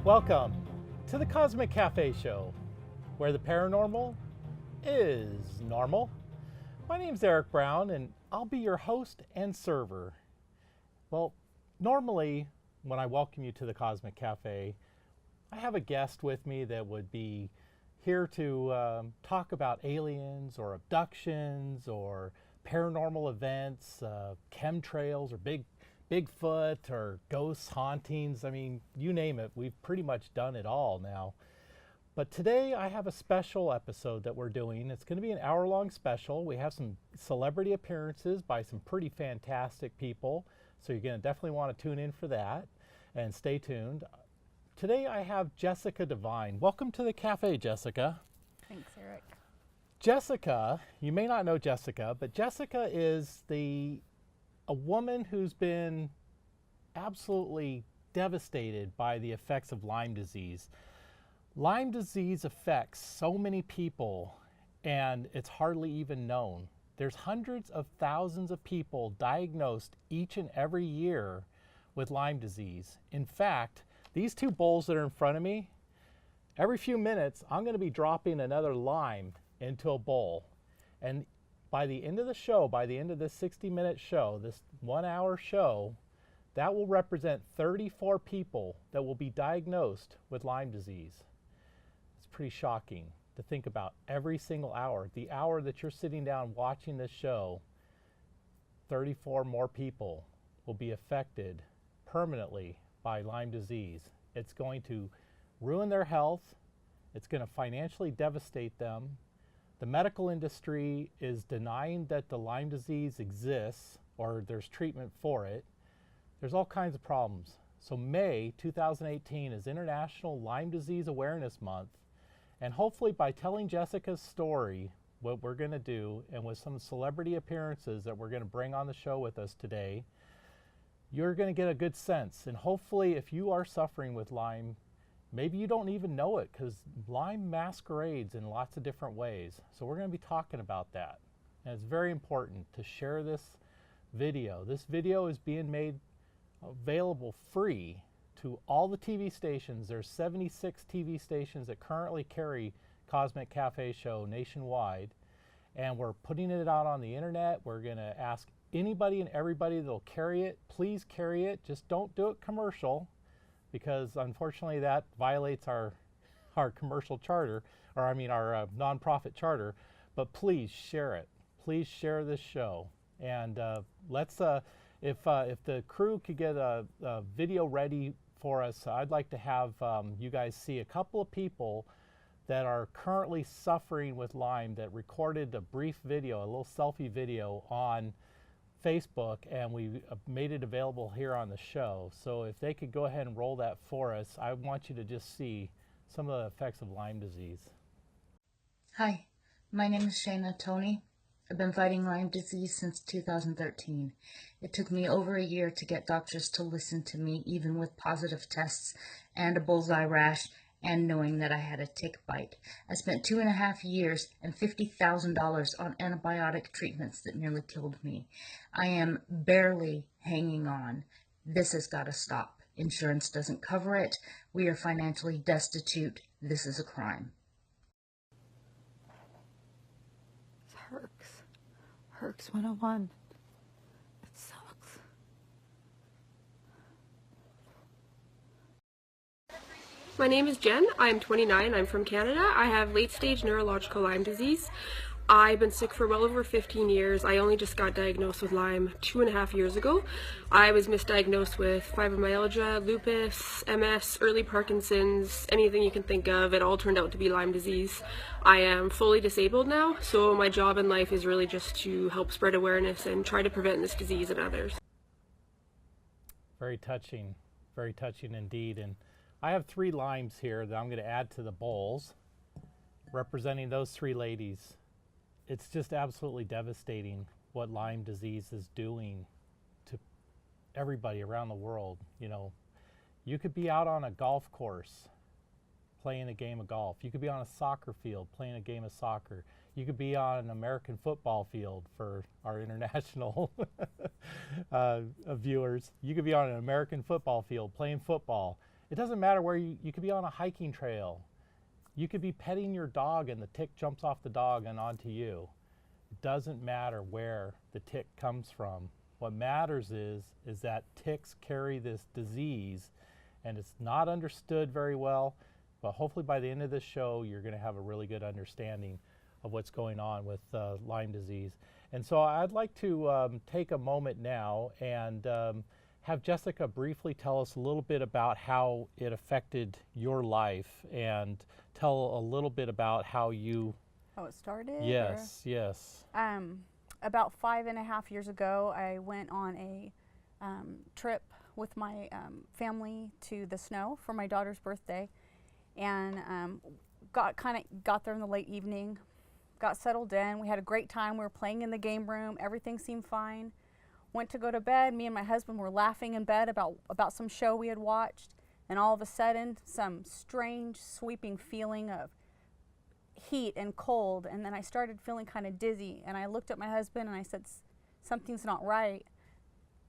Welcome to the Cosmic Cafe Show, where the paranormal is normal. My name's Eric Brown, and I'll be your host and server. Well, normally when I welcome you to the Cosmic Cafe, I have a guest with me that would be here to talk about aliens or abductions or paranormal events, chemtrails or Bigfoot or ghosts, hauntings. I mean, you name it. We've pretty much done it all now. But today I have a special episode that we're doing. It's going to be an hour-long special. We have some celebrity appearances by some pretty fantastic people. So you're going to definitely want to tune in for that and stay tuned. Today I have Jessica Devine. Welcome to the cafe, Jessica. Thanks, Eric. Jessica, you may not know Jessica, but Jessica is a woman who's been absolutely devastated by the effects of Lyme disease. Lyme disease affects so many people, and it's hardly even known. There's hundreds of thousands of people diagnosed each and every year with Lyme disease. In fact, these two bowls that are in front of me, every few minutes, I'm going to be dropping another Lyme into a bowl. And by the end of the show, by the end of this 60-minute show, this 1-hour show, that will represent 34 people that will be diagnosed with Lyme disease. It's pretty shocking to think about. Every single hour, the hour that you're sitting down watching this show, 34 more people will be affected permanently by Lyme disease. It's going to ruin their health. It's going to financially devastate them. The medical industry is denying that the Lyme disease exists or there's treatment for it. There's all kinds of problems. So May 2018 is International LYME Disease Awareness Month. And hopefully by telling Jessica's story, what we're going to do, and with some celebrity appearances that we're going to bring on the show with us today, you're going to get a good sense. And hopefully if you are suffering with Lyme, maybe you don't even know it, because Lyme masquerades in lots of different ways. So we're going to be talking about that. And it's very important to share this video. This video is being made available free to all the TV stations. There's 76 TV stations that currently carry Cosmic Cafe Show nationwide. And we're putting it out on the internet. We're going to ask anybody and everybody that'll carry it, please carry it. Just don't do it commercial, because unfortunately that violates our commercial charter, or I mean our nonprofit charter. But please share it. Please share this show. And let's, if the crew could get a video ready for us, I'd like to have you guys see a couple of people that are currently suffering with Lyme that recorded a brief video, a little selfie video on Facebook, and we made it available here on the show. So if they could go ahead and roll that for us, I want you to just see some of the effects of Lyme disease. Hi, my name is Shayna Tony. I've been fighting Lyme disease since 2013. It took me over a year to get doctors to listen to me, even with positive tests and a bullseye rash, and knowing that I had a tick bite. I spent 2.5 years and $50,000 on antibiotic treatments that nearly killed me. I am barely hanging on. This has got to stop. Insurance doesn't cover it. We are financially destitute. This is a crime. Herx 101. It sucks. My name is Jen. I'm 29. I'm from Canada. I have late-stage neurological Lyme disease. I've been sick for well over 15 years. I only just got diagnosed with Lyme 2.5 years ago. I was misdiagnosed with fibromyalgia, lupus, MS, early Parkinson's, anything you can think of. It all turned out to be Lyme disease. I am fully disabled now, so my job in life is really just to help spread awareness and try to prevent this disease in others. Very touching indeed. And I have 3 limes here that I'm going to add to the bowls, representing those 3 ladies. It's just absolutely devastating what Lyme disease is doing to everybody around the world. You know, you could be out on a golf course playing a game of golf. You could be on a soccer field playing a game of soccer. You could be on an American football field for our international viewers. You could be on an American football field playing football, It doesn't matter where you could be on a hiking trail. You could be petting your dog and the tick jumps off the dog and onto you. It doesn't matter where the tick comes from. What matters is that ticks carry this disease, and it's not understood very well, but hopefully by the end of this show, you're going to have a really good understanding of what's going on with Lyme disease. And so I'd like to take a moment now and have Jessica briefly tell us a little bit about how it affected your life and tell a little bit about how you... How it started? Yes, yes. About 5.5 years ago, I went on a trip with my family to the snow for my daughter's birthday, and got there in the late evening, got settled in. We had a great time. We were playing in the game room. Everything seemed fine. Went to go to bed. Me and my husband were laughing in bed about some show we had watched, and all of a sudden, some strange sweeping feeling of heat and cold, and then I started feeling kind of dizzy, and I looked at my husband and I said, something's not right.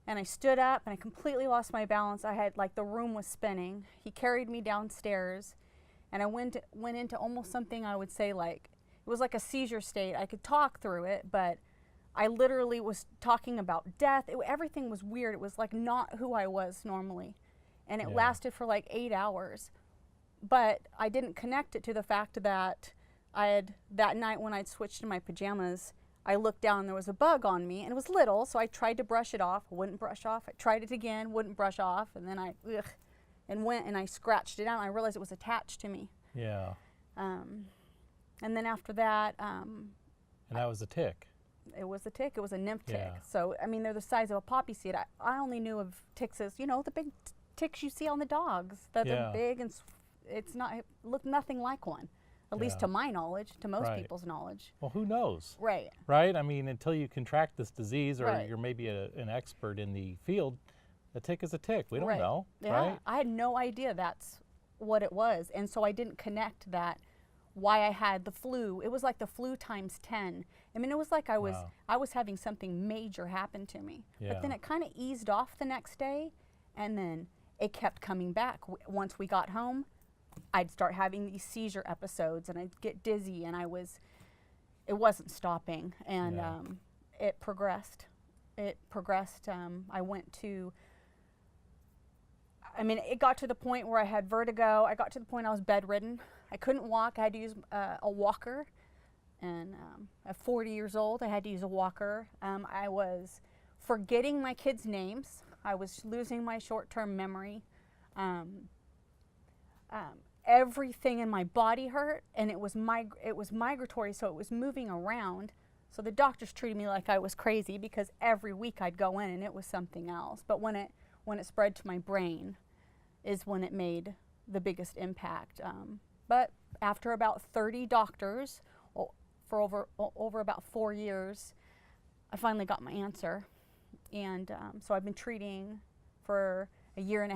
And I stood up and I completely lost my balance. I had, like, the room was spinning. He carried me downstairs, and I went into almost something I would say, like, it was like a seizure state. I could talk through it, but I literally was talking about death. Everything was weird. It was like not who I was normally, and it lasted for like 8 hours. But I didn't connect it to the fact that that night when I'd switched to my pajamas, I looked down and there was a bug on me, and it was little, so I tried to brush it off, wouldn't brush off. I tried it again, wouldn't brush off, and then and went and I scratched it out, and I realized it was attached to me. Yeah. And then after that, and that was a tick. It was a tick. It was a nymph tick. Yeah. So, I mean, they're the size of a poppy seed. I only knew of ticks as, the big ticks you see on the dogs. They're big, and it looked nothing like one. At least to my knowledge, to most people's knowledge. Well, who knows? Right. Right? I mean, until you contract this disease or Right. you're maybe an expert in the field, a tick is a tick. We don't Right. know, Yeah. right? I had no idea that's what it was. And so I didn't connect that why I had the flu. It was like the flu times 10. I mean, it was like I was having something major happen to me. Yeah. But then it kind of eased off the next day, and then it kept coming back. Once we got home, I'd start having these seizure episodes, and I'd get dizzy, and it wasn't stopping, and it progressed. It got to the point where I had vertigo. I got to the point I was bedridden. I couldn't walk. I had to use a walker, and at 40 years old, I had to use a walker. I was forgetting my kids' names. I was losing my short-term memory. Everything in my body hurt, and it was migratory, so it was moving around. So the doctors treated me like I was crazy, because every week I'd go in and it was something else. But when it spread to my brain is when it made the biggest impact. But after about 30 doctors for over about 4 years, I finally got my answer, and so I've been treating for 1.5 years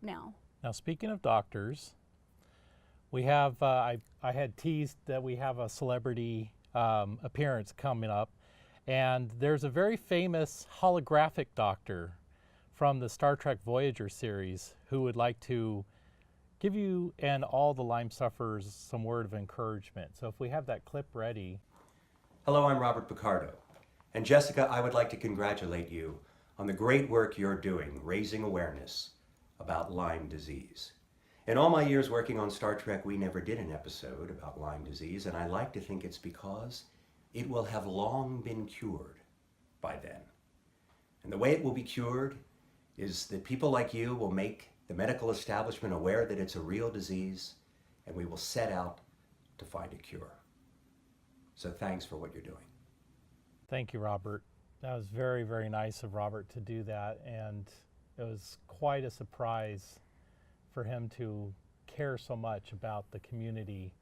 now. Now, speaking of doctors, we have, I had teased that we have a celebrity appearance coming up, and there's a very famous holographic doctor from the Star Trek Voyager series who would like to give you and all the Lyme sufferers some word of encouragement. So if we have that clip ready. Hello, I'm Robert Picardo. And Jessica, I would like to congratulate you on the great work you're doing, raising awareness about Lyme disease. In all my years working on Star Trek, we never did an episode about Lyme disease, and I like to think it's because it will have long been cured by then. And the way it will be cured is that people like you will make the medical establishment aware that it's a real disease, and we will set out to find a cure. So thanks for what you're doing. Thank you, Robert. That was very, very nice of Robert to do that, and it was quite a surprise for him to care so much about the community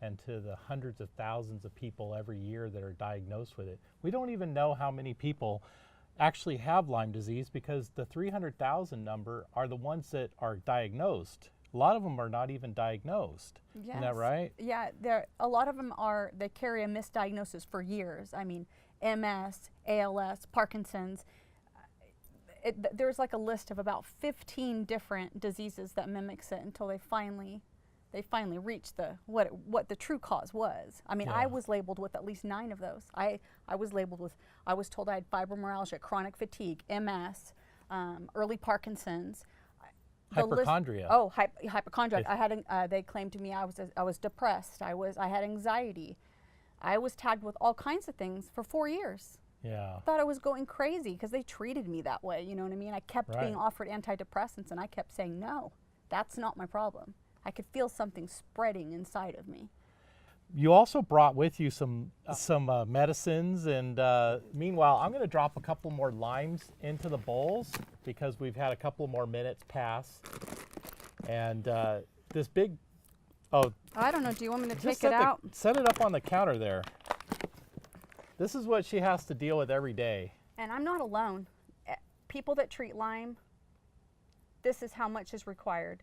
and to the hundreds of thousands of people every year that are diagnosed with it. We don't even know how many people actually have Lyme disease, because the 300,000 number are the ones that are diagnosed. A lot of them are not even diagnosed. Yes. Isn't that right? Yeah, a lot of them they carry a misdiagnosis for years. I mean, MS, ALS, Parkinson's. there's like a list of about 15 different diseases that mimics it until they finally reached what the true cause was. I mean, I was labeled with at least 9 of those. I was told I had fibromyalgia, chronic fatigue, MS, early Parkinson's. Hypochondria. Hypochondria. I had they claimed to me I was depressed. I had anxiety. I was tagged with all kinds of things for 4 years. Yeah. I thought I was going crazy because they treated me that way. You know what I mean? I kept being offered antidepressants, and I kept saying no. That's not my problem. I could feel something spreading inside of me. You also brought with you some medicines, and meanwhile, I'm going to drop a couple more limes into the bowls because we've had a couple more minutes pass. And this big, I don't know. Do you want me to take it out? Set it up on the counter there. This is what she has to deal with every day. And I'm not alone. People that treat Lyme, this is how much is required.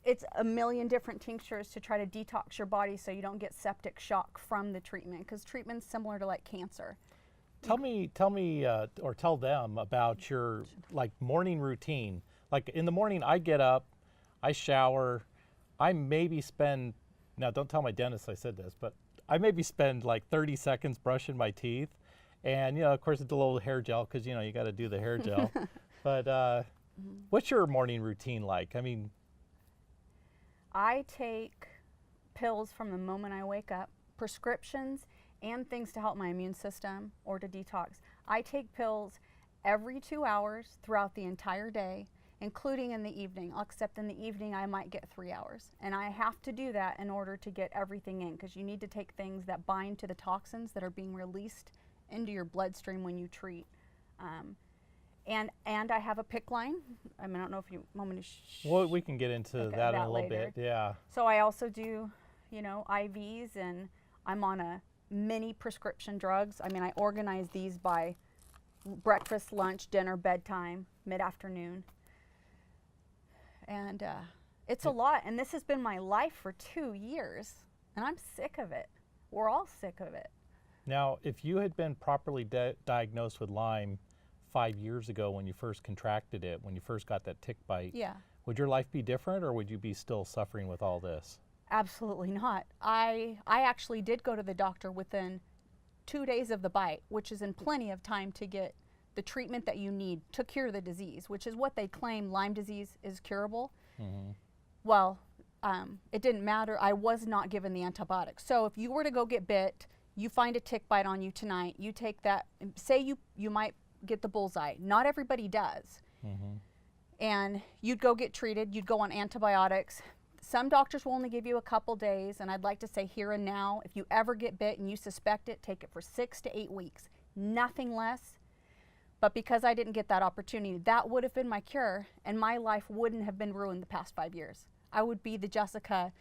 It's a million different tinctures to try to detox your body so you don't get septic shock from the treatment, because treatment's similar to like cancer. Tell me, or tell them about your like morning routine. Like in the morning, I get up, I shower, I maybe spend, now don't tell my dentist I said this, but I maybe spend like 30 seconds brushing my teeth. And, of course, it's a little hair gel because, you got to do the hair gel. But what's your morning routine like? I mean, I take pills from the moment I wake up, prescriptions and things to help my immune system or to detox. I take pills every 2 hours throughout the entire day, including in the evening, except in the evening I might get 3 hours. And I have to do that in order to get everything in, because you need to take things that bind to the toxins that are being released into your bloodstream when you treat. And I have a PICC line. I mean, I don't know if you want me to well, we can get into that in a little bit, yeah. So I also do, IVs, and I'm on a mini prescription drugs. I mean, I organize these by breakfast, lunch, dinner, bedtime, mid-afternoon. And it's a lot, and this has been my life for 2 years, and I'm sick of it. We're all sick of it. Now, if you had been properly diagnosed with Lyme 5 years ago when you first contracted it, when you first got that tick bite, would your life be different, or would you be still suffering with all this? Absolutely not. I actually did go to the doctor within 2 days of the bite, which is in plenty of time to get the treatment that you need to cure the disease, which is what they claim Lyme disease is curable. Mm-hmm. Well, it didn't matter. I was not given the antibiotics. So if you were to go get bit, you find a tick bite on you tonight, you take that, say you might get the bullseye. Not everybody does. Mm-hmm. And you'd go get treated, you'd go on antibiotics. Some doctors will only give you a couple days, and I'd like to say here and now, if you ever get bit and you suspect it, take it for 6 to 8 weeks. Nothing less. But because I didn't get that opportunity, that would have been my cure, and my life wouldn't have been ruined the past 5 years. I would be the Jessica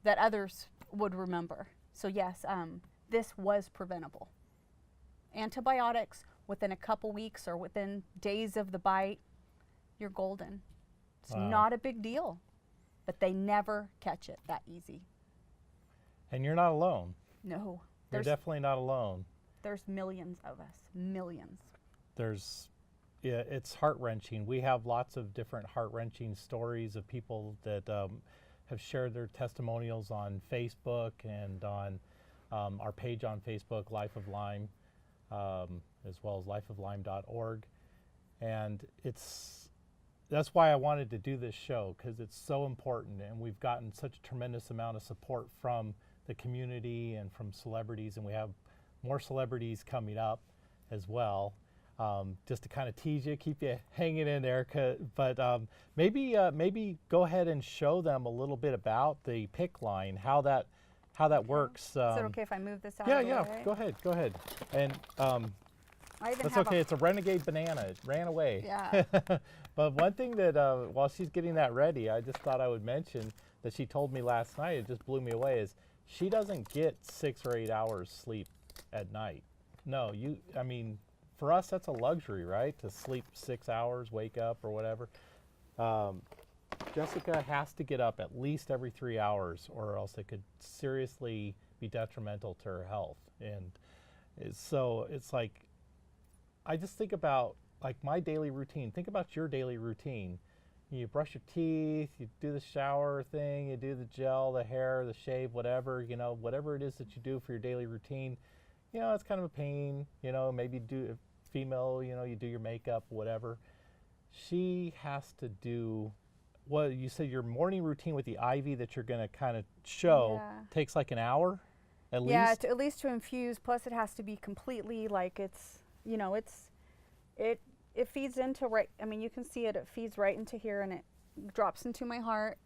that others would remember. So yes, this was preventable. Antibiotics, within a couple weeks or within days of the bite, you're golden. It's not a big deal, but they never catch it that easy. And you're not alone. No. You're definitely not alone. There's millions of us, millions. It's heart-wrenching. We have lots of different heart-wrenching stories of people that have shared their testimonials on Facebook and on our page on Facebook, Life of Lyme, as well as lifeoflyme.org. And that's why I wanted to do this show, because it's so important, and we've gotten such a tremendous amount of support from the community and from celebrities, and we have more celebrities coming up as well. Just to kind of tease you, keep you hanging in there, but maybe go ahead and show them a little bit about the PICC line, how that works. Is it okay if I move this out? Yeah, go ahead. And that's okay. It's a renegade banana. It ran away. Yeah. But one thing that while she's getting that ready, I just thought I would mention that she told me last night. It just blew me away. Is she doesn't get 6 or 8 hours sleep at night? No, I mean, for us that's a luxury, right? To sleep 6 hours, wake up or whatever. Jessica has to get up at least every 3 hours, or else it could seriously be detrimental to her health. And so it's like, I just think about like my daily routine. Think about your daily routine. You brush your teeth, you do the shower thing, you do the gel, the hair, the shave, whatever, you know, whatever it is that you do for your daily routine. You know, it's kind of a pain, you know, maybe do female, you know, you do your makeup, whatever. She has to do, well, you said your morning routine with the IV that you're going to kind of show takes like an hour at least? Yeah, at least to infuse, plus it has to be completely like it's, you know, it feeds into right, I mean, you can see it, it feeds right into here and it drops into my heart.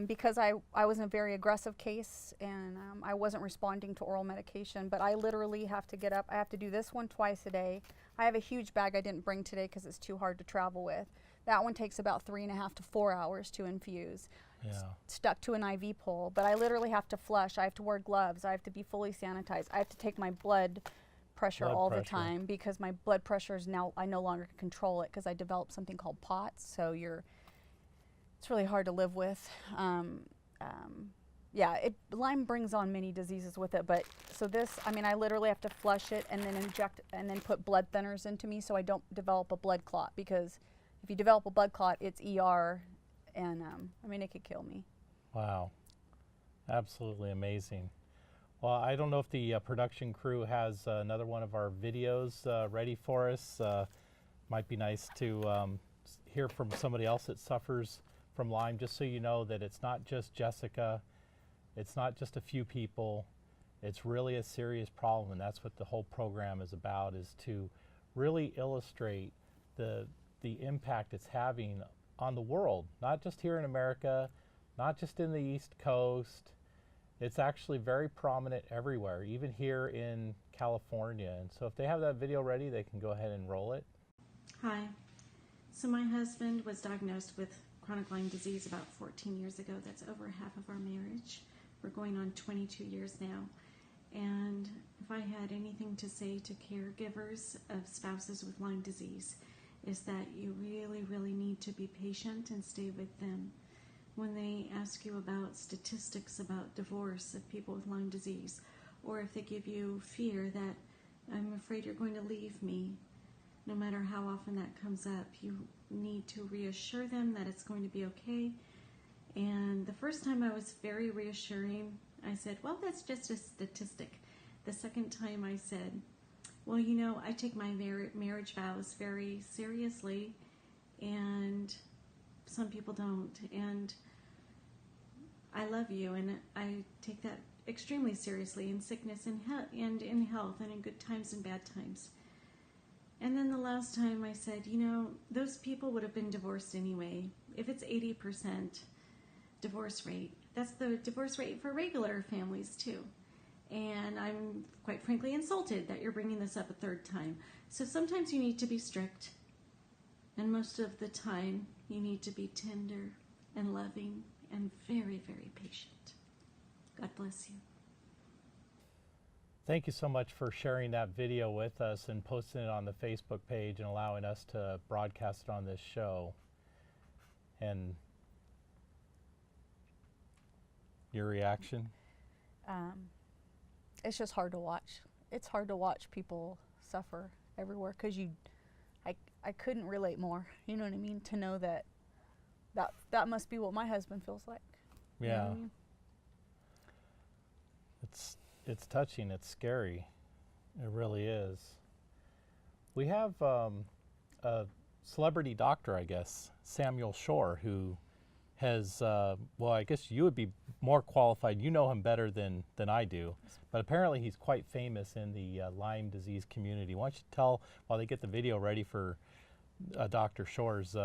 Because I was in a very aggressive case and I wasn't responding to oral medication, but I literally have to get up. I have to do this one twice a day. I have a huge bag I didn't bring today because it's too hard to travel with. That one takes about 3.5 to 4 hours to infuse. Yeah. Stuck to an IV pole, but I literally have to flush. I have to wear gloves. I have to be fully sanitized. I have to take my blood pressure all the time because my blood pressure is now, I no longer can control it because I developed something called POTS. So it's really hard to live with. Yeah, Lyme brings on many diseases with it, but so this, I mean, I literally have to flush it and then inject and then put blood thinners into me so I don't develop a blood clot, because if you develop a blood clot, it's ER, and I mean, it could kill me. Wow, absolutely amazing. Well, I don't know if the production crew has another one of our videos ready for us. Might be nice to hear from somebody else that suffers from Lyme, just so you know that it's not just Jessica, it's not just a few people, it's really a serious problem, and that's what the whole program is about, is to really illustrate the impact it's having on the world, not just here in America, not just in the East Coast. It's actually very prominent everywhere, even here in California. And so if they have that video ready, they can go ahead and roll it. Hi. So my husband was diagnosed with chronic Lyme disease about 14 years ago. That's over half of our marriage. We're going on 22 years now. And if I had anything to say to caregivers of spouses with Lyme disease, is that you really, really need to be patient and stay with them. When they ask you about statistics about divorce of people with Lyme disease, or if they give you fear that I'm afraid you're going to leave me, no matter how often that comes up, you need to reassure them that it's going to be okay. And the first time I was very reassuring. I said, well, that's just a statistic. The second time I said, well, you know, I take my marriage vows very seriously, and some people don't. And I love you, and I take that extremely seriously in sickness and in health, and in good times and bad times. And then the last time I said, you know, those people would have been divorced anyway. If it's 80% divorce rate, that's the divorce rate for regular families too. And I'm quite frankly insulted that you're bringing this up a third time. So sometimes you need to be strict, and most of the time you need to be tender and loving and very, very patient. God bless you. Thank you so much for sharing that video with us and posting it on the Facebook page and allowing us to broadcast it on this show. And your reaction? It's just hard to watch. It's hard to watch people suffer everywhere, because I couldn't relate more. You know what I mean? To know that must be what my husband feels like. Yeah. You know what I mean? It's touching. It's scary. It really is. We have a celebrity doctor, I guess, Samuel Shor, who has, well, I guess you would be more qualified. You know him better than I do. But apparently he's quite famous in the Lyme disease community. Why don't you tell, while they get the video ready for Dr. Shor's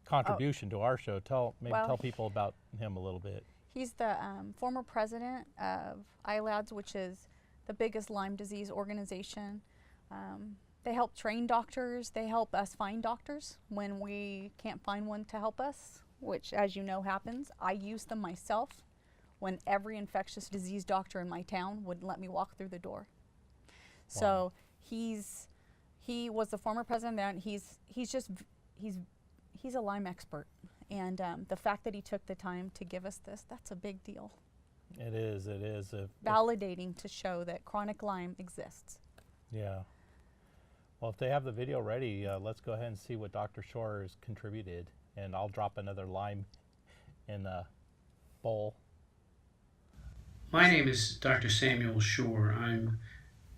contribution to our show, tell people about him a little bit. He's the former president of ILAD, which is the biggest Lyme disease organization. They help train doctors. They help us find doctors when we can't find one to help us, which, as you know, happens. I used them myself when every infectious disease doctor in my town wouldn't let me walk through the door. Wow. So he was the former president there, and he's a Lyme expert. And the fact that he took the time to give us this, that's a big deal. It is. Validating to show that chronic Lyme exists. Yeah. Well, if they have the video ready, let's go ahead and see what Dr. Shor has contributed, and I'll drop another lime in the bowl. My name is Dr. Samuel Shor. I'm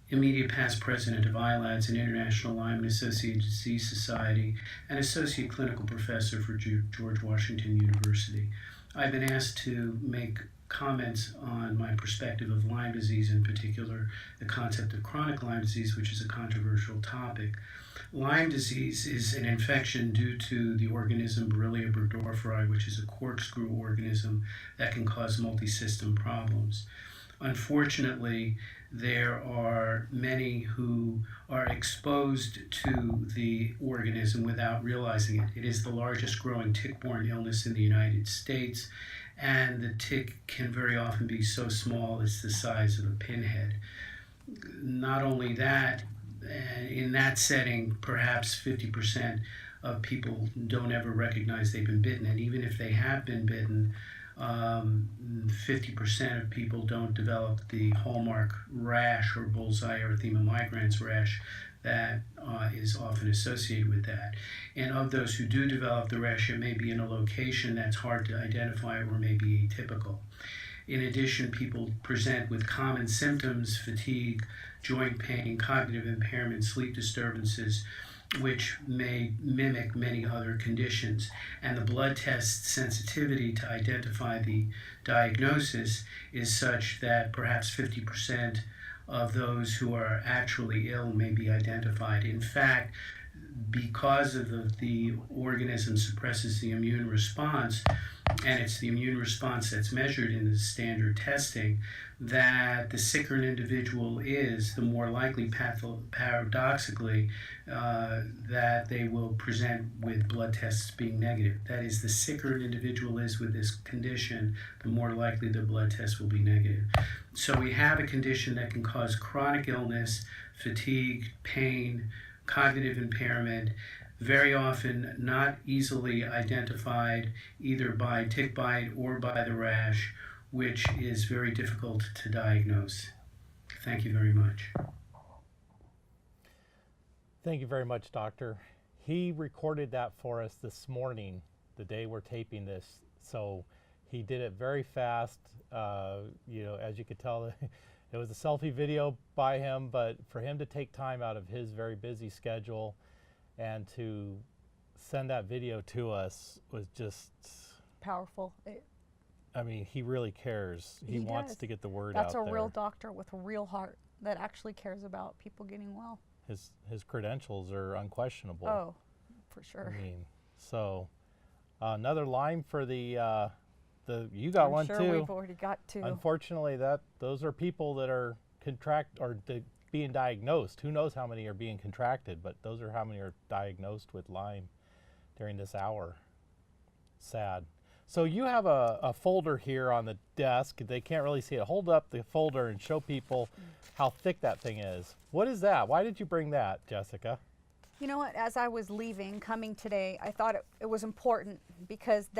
immediate past president of ILAD's, an International LYME and Associated Disease Society, and associate clinical professor for George Washington University. I've been asked to make comments on my perspective of Lyme disease, in particular the concept of chronic Lyme disease, which is a controversial topic. Lyme disease is an infection due to the organism Borrelia burgdorferi, which is a corkscrew organism that can cause multi-system problems. Unfortunately, there are many who are exposed to the organism without realizing it. It is the largest growing tick-borne illness in the United States, and the tick can very often be so small it's the size of a pinhead. Not only that, in that setting, perhaps 50% of people don't ever recognize they've been bitten, and even if they have been bitten, 50% of people don't develop the hallmark rash or bullseye erythema migrans rash that is often associated with that. And of those who do develop the rash, it may be in a location that's hard to identify or may be atypical. In addition, people present with common symptoms: fatigue, joint pain, cognitive impairment, sleep disturbances, which may mimic many other conditions. And the blood test sensitivity to identify the diagnosis is such that perhaps 50% of those who are actually ill may be identified. In fact, because of the organism suppresses the immune response, and it's the immune response that's measured in the standard testing, that the sicker an individual is, the more likely, paradoxically, that they will present with blood tests being negative. That is, the sicker an individual is with this condition, the more likely the blood test will be negative. So we have a condition that can cause chronic illness, fatigue, pain, cognitive impairment, very often not easily identified either by tick bite or by the rash, which is very difficult to diagnose. Thank you very much. Thank you very much, Doctor. He recorded that for us this morning, the day we're taping this. So he did it very fast. You know, as you could tell, it was a selfie video by him, but for him to take time out of his very busy schedule and to send that video to us was just Powerful. I mean, he really cares. He wants does. to get the word out That's there. a real doctor with a real heart that actually cares about people getting well. His credentials are unquestionable. Oh, for sure. I mean, so another Lyme for the you got I'm one sure too. We've already got two. Unfortunately, those are people that are being diagnosed. Who knows how many are being contracted, but those are how many are diagnosed with Lyme during this hour. Sad. So you have a folder here on the desk. They can't really see it. Hold up the folder and show people how thick that thing is. What is that? Why did you bring that, Jessica? You know what? As I was leaving, coming today, I thought it was important because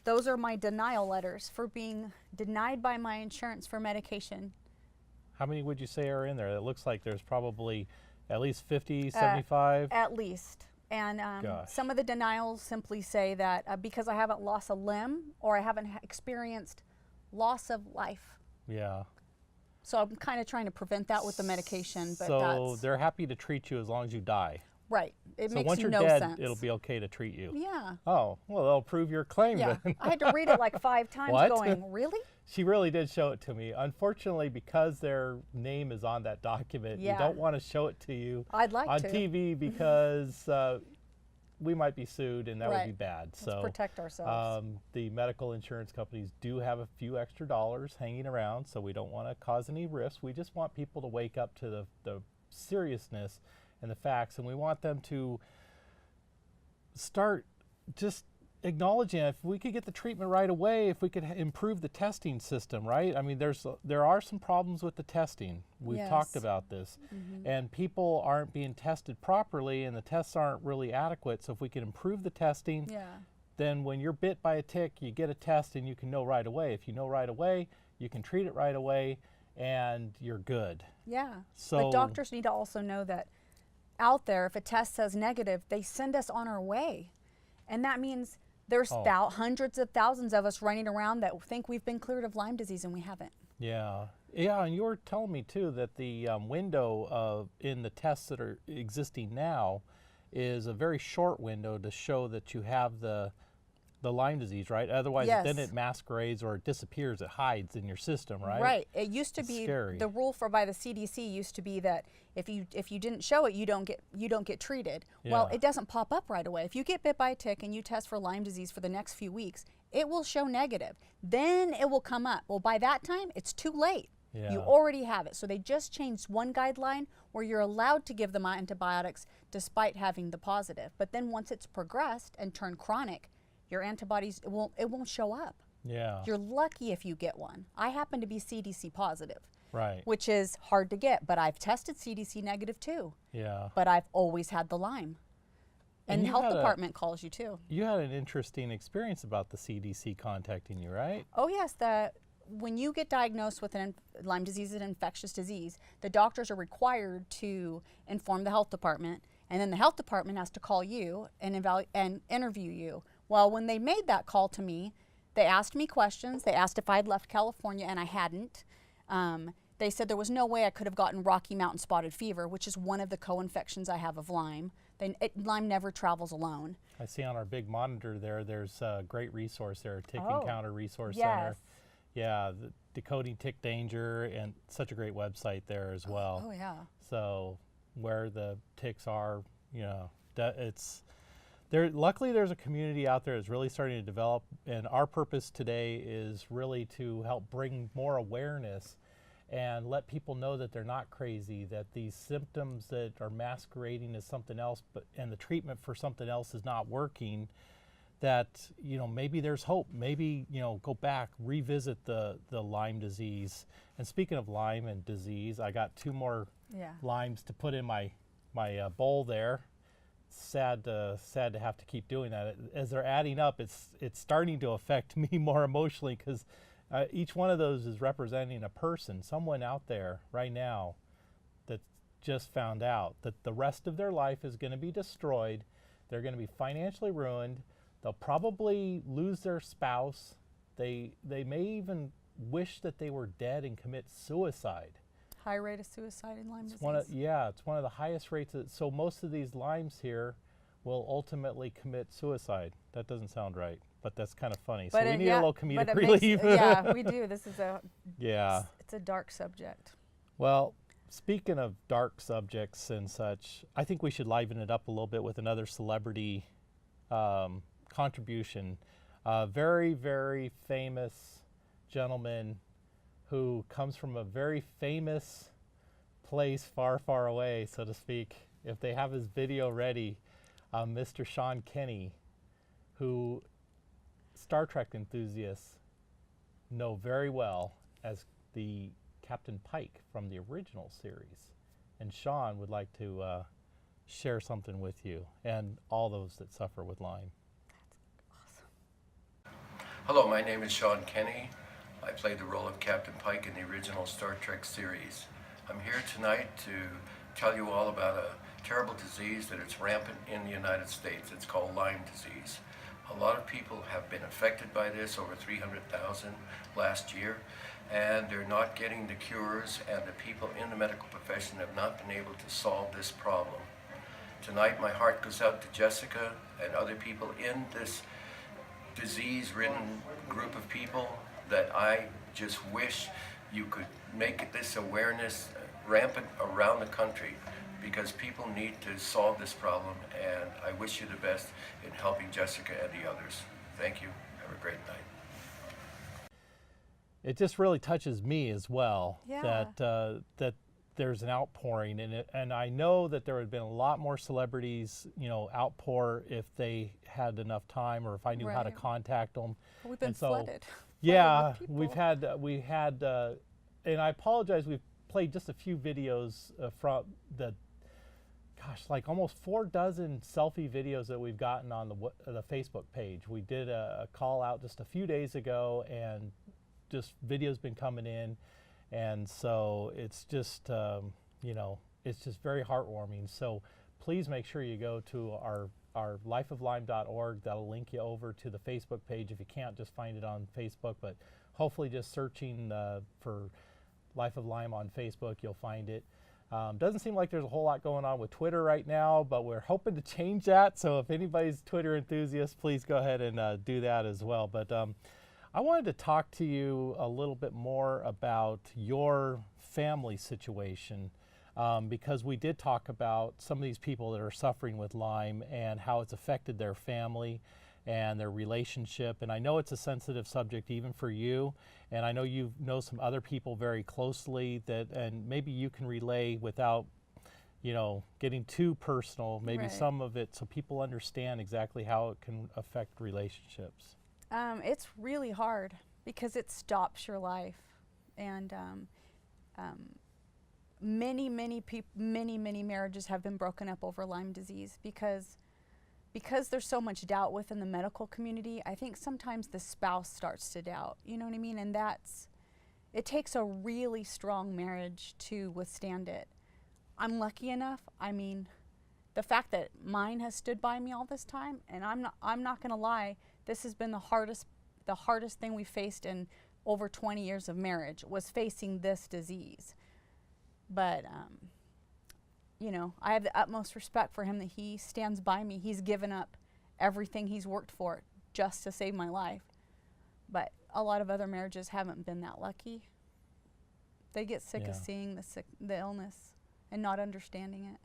those are my denial letters for being denied by my insurance for medication. How many would you say are in there? It looks like there's probably at least 50, 75? At least. And some of the denials simply say that because I haven't lost a limb or I haven't experienced loss of life. Yeah. So I'm kind of trying to prevent that with the medication. But so they're happy to treat you as long as you die. Right. It so makes once you're no dead, sense. it'll be okay to treat you. Yeah. Oh, well, they'll prove your claim Yeah. then. I had to read it like 5 times What? going, really? She really did show it to me. Unfortunately, because their name is on that document, Yeah. we don't want to show it to you I'd like on to. TV because we might be sued and that would be Right. bad. Let's So protect ourselves. the medical insurance companies do have a few extra dollars hanging around, so we don't want to cause any risks. We just want people to wake up to the seriousness and the facts, and we want them to start just acknowledging it. If we could get the treatment right away, if we could improve the testing system, right? I mean, there are some problems with the testing. We've talked Yes. about this. And people aren't being tested properly and the tests aren't really adequate. So if we can improve the testing, Yeah. then when you're bit by a tick, you get a test and you can know right away. If you know right away, you can treat it right away and you're good. Yeah. So But doctors need to also know that out there, if a test says negative, they send us on our way. And that means there's hundreds of thousands of us running around that think we've been cleared of Lyme disease and we haven't. Yeah. Yeah, and you were telling me too that the window in the tests that are existing now is a very short window to show that you have the Lyme disease, right? Otherwise, then it masquerades or it disappears, it hides in your system, right? Right. It used to be scary. The rule by the CDC used to be that if you didn't show it, you don't get treated. Yeah. Well, it doesn't pop up right away. If you get bit by a tick and you test for Lyme disease for the next few weeks, it will show negative. Then it will come up. Well, by that time, it's too late. Yeah. You already have it. So they just changed one guideline where you're allowed to give them antibiotics despite having the positive. But then once it's progressed and turned chronic, your antibodies, it won't show up. Yeah. You're lucky if you get one. I happen to be CDC positive. Right. Which is hard to get, but I've tested CDC negative too. Yeah. But I've always had the Lyme. And the health department calls you too. You had an interesting experience about the CDC contacting you, right? Oh yes, when you get diagnosed with Lyme disease, an infectious disease, the doctors are required to inform the health department, and then the health department has to call you and interview you. Well, when they made that call to me, they asked me questions. They asked if I'd left California, and I hadn't. They said there was no way I could have gotten Rocky Mountain spotted fever, which is one of the co-infections I have of Lyme. Lyme never travels alone. I see on our big monitor there's a great resource there, a tick encounter resource yes. center. Yeah, the Decoding Tick Danger, and such a great website there as well. Oh yeah. So where the ticks are, you know, it's there. Luckily, there's a community out there that's really starting to develop, and our purpose today is really to help bring more awareness and let people know that they're not crazy, that these symptoms that are masquerading as something else, and the treatment for something else is not working, that, you know, maybe there's hope. Maybe, you know, go back, revisit the Lyme disease. And speaking of Lyme and disease, I got 2 more limes to put in my bowl there. Sad to have to keep doing that. As they're adding up, it's starting to affect me more emotionally, because each one of those is representing a person, someone out there right now that just found out that the rest of their life is going to be destroyed. They're going to be financially ruined. They'll probably lose their spouse. They may even wish that they were dead and commit suicide. High rate of suicide in Lyme disease. It's one of the highest rates. So most of these Lymes here will ultimately commit suicide. That doesn't sound right, but that's kind of funny. But so we need a little comedic relief. Yeah, we do. This is it's a dark subject. Well, speaking of dark subjects and such, I think we should liven it up a little bit with another celebrity contribution. A very, very famous gentleman who comes from a very famous place far, far away, so to speak. If they have his video ready, Mr. Shawn Kenny, who Star Trek enthusiasts know very well as the Captain Pike from the original series. And Shawn would like to share something with you and all those that suffer with Lyme. Hello, my name is Shawn Kenny. I played the role of Captain Pike in the original Star Trek series. I'm here tonight to tell you all about a terrible disease that is rampant in the United States. It's called Lyme disease. A lot of people have been affected by this, over 300,000 last year, and they're not getting the cures, and the people in the medical profession have not been able to solve this problem. Tonight my heart goes out to Jessica and other people in this disease-ridden group of people, that I just wish you could make this awareness rampant around the country, because people need to solve this problem, and I wish you the best in helping Jessica and the others. Thank you. Have a great night. It just really touches me as well, Yeah. that there's an outpouring, and I know that there would have been a lot more celebrities, you know, outpour if they had enough time, or if I knew how to Right. contact them. We've been And so, flooded. Yeah, Flooded with we had, and I apologize, we've played just a few videos from the, gosh, like almost 4 dozen selfie videos that we've gotten on the Facebook page. We did a call out just a few days ago, and just videos been coming in, and so it's just, you know, it's just very heartwarming. So please make sure you go to our lifeoflyme.org. That'll link you over to the Facebook page. If you can't, just find it on Facebook, but hopefully just searching for Life of Lyme on Facebook, you'll find it. Doesn't seem like there's a whole lot going on with Twitter right now, but we're hoping to change that. So if anybody's Twitter enthusiast, please go ahead and do that as well. But I wanted to talk to you a little bit more about your family situation, because we did talk about some of these people that are suffering with Lyme and how it's affected their family and their relationship. And I know it's a sensitive subject even for you, and I know you know some other people very closely that, and maybe you can relay without, you know, getting too personal, maybe Right. some of it, so people understand exactly how it can affect relationships. It's really hard because it stops your life, and many marriages have been broken up over Lyme disease because there's so much doubt within the medical community. I think sometimes the spouse starts to doubt, you know what I mean? And it takes a really strong marriage to withstand it. I'm lucky enough, I mean, the fact that mine has stood by me all this time, and I'm not gonna lie, this has been the hardest thing we faced in over 20 years of marriage, was facing this disease. But you know, I have the utmost respect for him that he stands by me. He's given up everything he's worked for just to save my life. But a lot of other marriages haven't been that lucky. They get sick Yeah. of seeing the illness and not understanding it.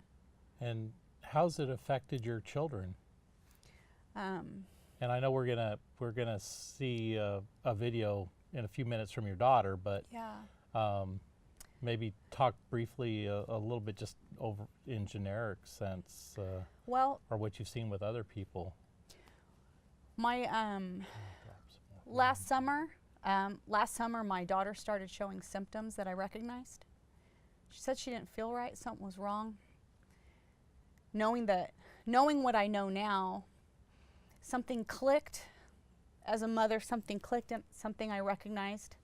And how's it affected your children? And I know we're gonna see a video in a few minutes from your daughter, but Yeah. maybe talk briefly a little bit just over in generic sense, Well, or what you've seen with other people. my last summer, my daughter started showing symptoms that I recognized. She said she didn't feel right, something was wrong. Knowing what I know now, something clicked. As a mother, something clicked and something I recognized.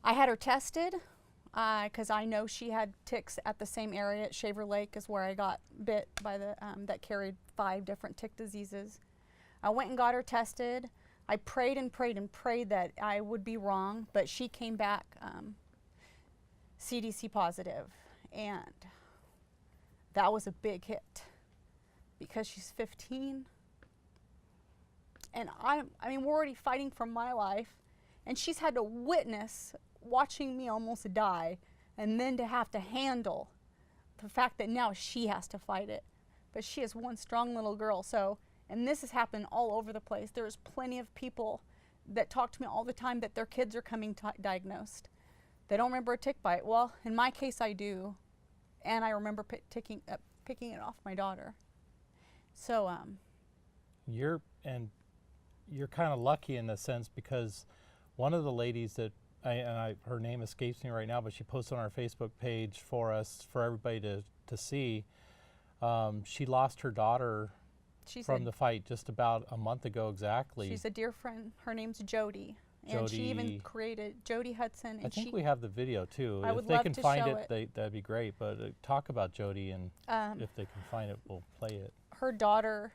I had her tested because I know she had ticks at the same area at Shaver Lake is where I got bit by that carried 5 different tick diseases. I went and got her tested. I prayed and prayed and prayed that I would be wrong, but she came back CDC positive, and that was a big hit because she's 15. And I mean, we're already fighting for my life, and she's had to witness watching me almost die, and then to have to handle the fact that now she has to fight it. But she is one strong little girl. So, and this has happened all over the place. There's plenty of people that talk to me all the time that their kids are coming diagnosed. They don't remember a tick bite. Well, in my case, I do, and I remember picking it off my daughter. So, You're kind of lucky in the sense because one of the ladies that her name escapes me right now, but she posted on our Facebook page for us, for everybody to see. She lost her daughter from the fight just about a month ago exactly. She's a dear friend. Her name's Jody. And she even created Jody Hudson. And I think we have the video too. I if would they love can to find show it, that'd be great. But talk about Jody, and if they can find it, we'll play it. Her daughter,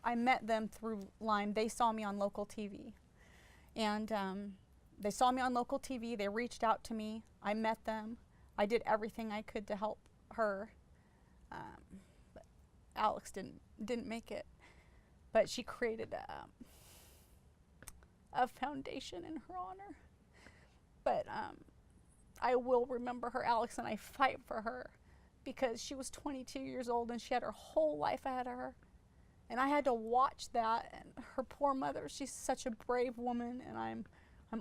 I met them through Lyme. They saw me on local TV. And they saw me on local TV. They reached out to me. I met them. I did everything I could to help her. But Alex didn't make it. But she created a foundation in her honor. But I will remember her, Alex, and I fight for her because she was 22 years old and she had her whole life ahead of her. And I had to watch that, and her poor mother, she's such a brave woman, and I'm